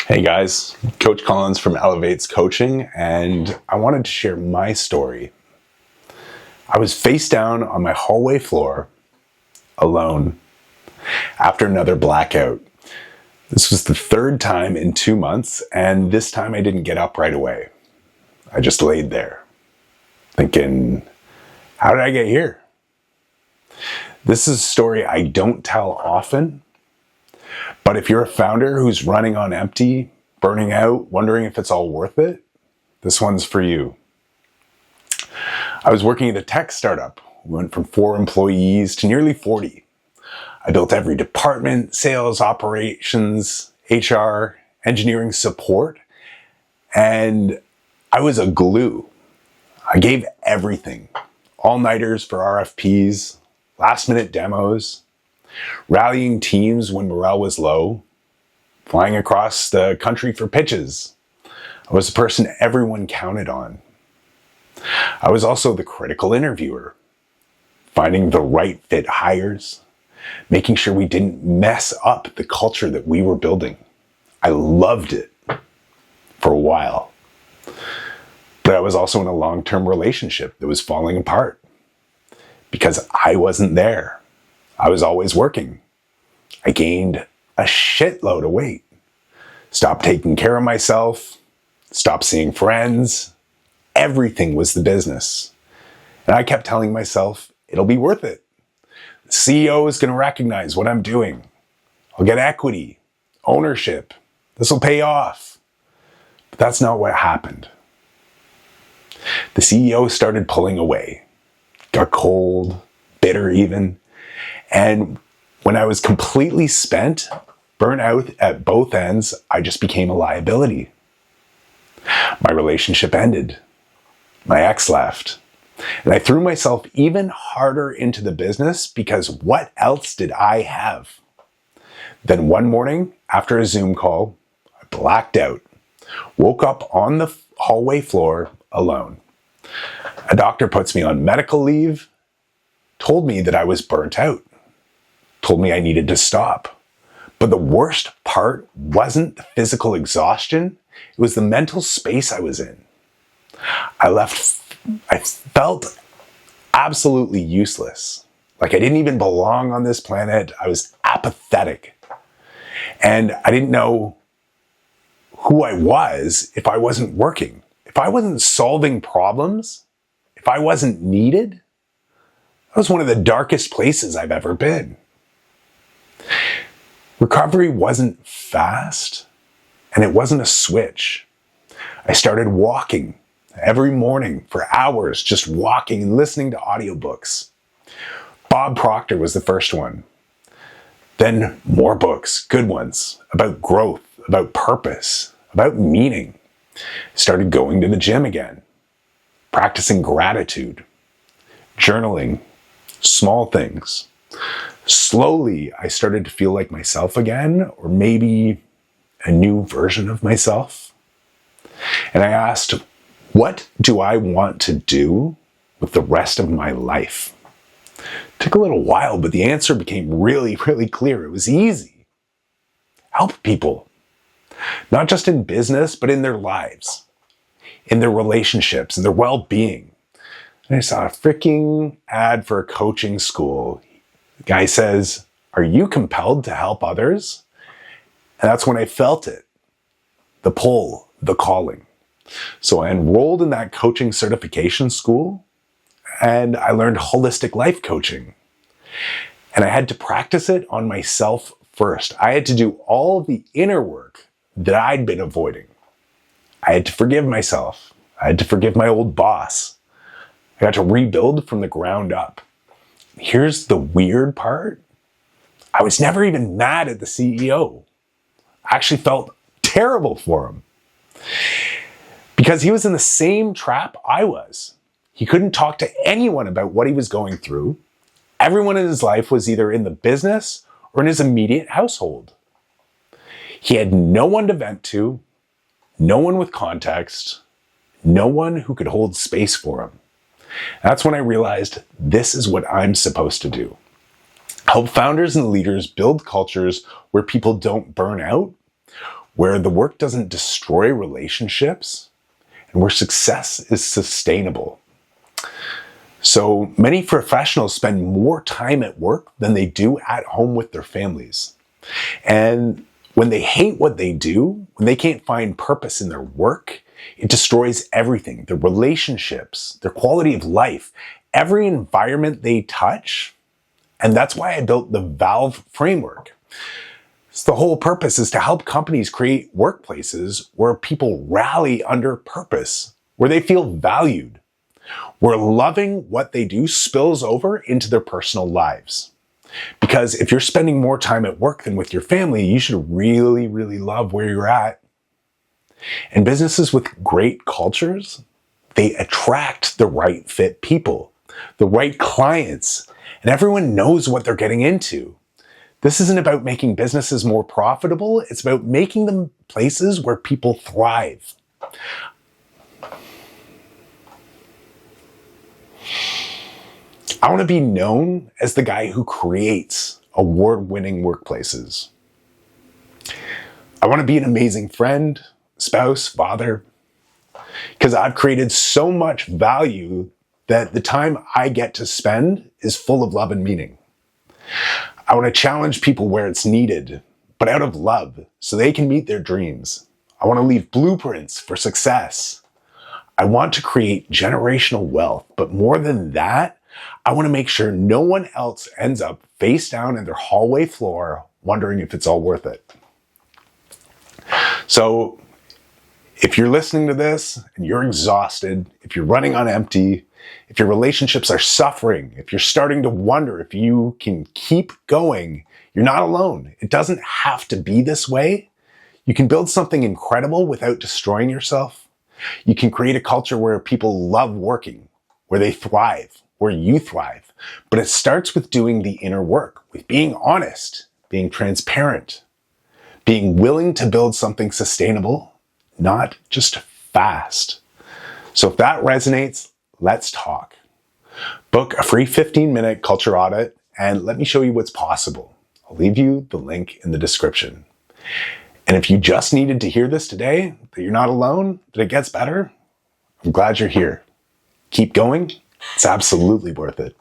Hey guys, Coach Collins from Elevates Coaching, and I wanted to share my story. I was face down on my hallway floor, alone, after another blackout. This was the third time in 2 months, and this time I didn't get up right away. I just laid there, thinking, how did I get here? This is a story I don't tell often, but if you're a founder who's running on empty, burning out, wondering if it's all worth it, this one's for you. I was working at a tech startup. We went from 4 employees to nearly 40. I built every department: sales, operations, HR, engineering support, and I was a glue. I gave everything. All-nighters for RFPs, last-minute demos, rallying teams when morale was low, flying across the country for pitches. I was the person everyone counted on. I was also the critical interviewer, finding the right fit hires, making sure we didn't mess up the culture that we were building. I loved it for a while. But I was also in a long-term relationship that was falling apart because I wasn't there. I was always working. I gained a shitload of weight, stopped taking care of myself, stopped seeing friends. Everything was the business. And I kept telling myself, it'll be worth it. The CEO is going to recognize what I'm doing. I'll get equity, ownership. This will pay off. But that's not what happened. The CEO started pulling away, got cold, bitter even. And when I was completely spent, burnt out at both ends, I just became a liability. My relationship ended. My ex left. And I threw myself even harder into the business because what else did I have? Then one morning, after a Zoom call, I blacked out, woke up on the hallway floor alone. A doctor puts me on medical leave, told me that I was burnt out, told me I needed to stop. But the worst part wasn't the physical exhaustion, it was the mental space I was in. I felt absolutely useless. Like I didn't even belong on this planet. I was apathetic. And I didn't know who I was if I wasn't working. If I wasn't solving problems, if I wasn't needed, that was one of the darkest places I've ever been. Recovery wasn't fast, and it wasn't a switch. I started walking every morning for hours, just walking and listening to audiobooks. Bob Proctor was the first one. Then more books, good ones, about growth, about purpose, about meaning. Started going to the gym again, practicing gratitude, journaling, small things. Slowly, I started to feel like myself again, or maybe a new version of myself. And I asked, what do I want to do with the rest of my life? It took a little while, but the answer became really, really clear. It was easy. Help people. Not just in business, but in their lives, in their relationships, in their well-being. And I saw a freaking ad for a coaching school. The guy says, are you compelled to help others? And that's when I felt it. The pull, the calling. So I enrolled in that coaching certification school and I learned holistic life coaching. And I had to practice it on myself first. I had to do all the inner work that I'd been avoiding. I had to forgive myself. I had to forgive my old boss. I got to rebuild from the ground up. Here's the weird part. I was never even mad at the CEO. I actually felt terrible for him because he was in the same trap I was. He couldn't talk to anyone about what he was going through. Everyone in his life was either in the business or in his immediate household. He had no one to vent to, no one with context, no one who could hold space for him. That's when I realized this is what I'm supposed to do. Help founders and leaders build cultures where people don't burn out, where the work doesn't destroy relationships, and where success is sustainable. So many professionals spend more time at work than they do at home with their families. And when they hate what they do, when they can't find purpose in their work, it destroys everything, their relationships, their quality of life, every environment they touch. And that's why I built the Valve framework. So the whole purpose is to help companies create workplaces where people rally under purpose, where they feel valued, where loving what they do spills over into their personal lives. Because if you're spending more time at work than with your family, you should really, really love where you're at. And businesses with great cultures, they attract the right fit people, the right clients, and everyone knows what they're getting into. This isn't about making businesses more profitable, it's about making them places where people thrive. I want to be known as the guy who creates award-winning workplaces. I want to be an amazing friend, spouse, father, because I've created so much value that the time I get to spend is full of love and meaning. I want to challenge people where it's needed, but out of love, so they can meet their dreams. I want to leave blueprints for success. I want to create generational wealth, but more than that, I want to make sure no one else ends up face down in their hallway floor wondering if it's all worth it. So if you're listening to this and you're exhausted, if you're running on empty, if your relationships are suffering, if you're starting to wonder if you can keep going, you're not alone. It doesn't have to be this way. You can build something incredible without destroying yourself. You can create a culture where people love working, where they thrive, where you thrive. But it starts with doing the inner work, with being honest, being transparent, being willing to build something sustainable, not just fast. So if that resonates, let's talk. Book a free 15-minute culture audit and let me show you what's possible. I'll leave you the link in the description. And if you just needed to hear this today, that you're not alone, that it gets better, I'm glad you're here. Keep going. It's absolutely worth it.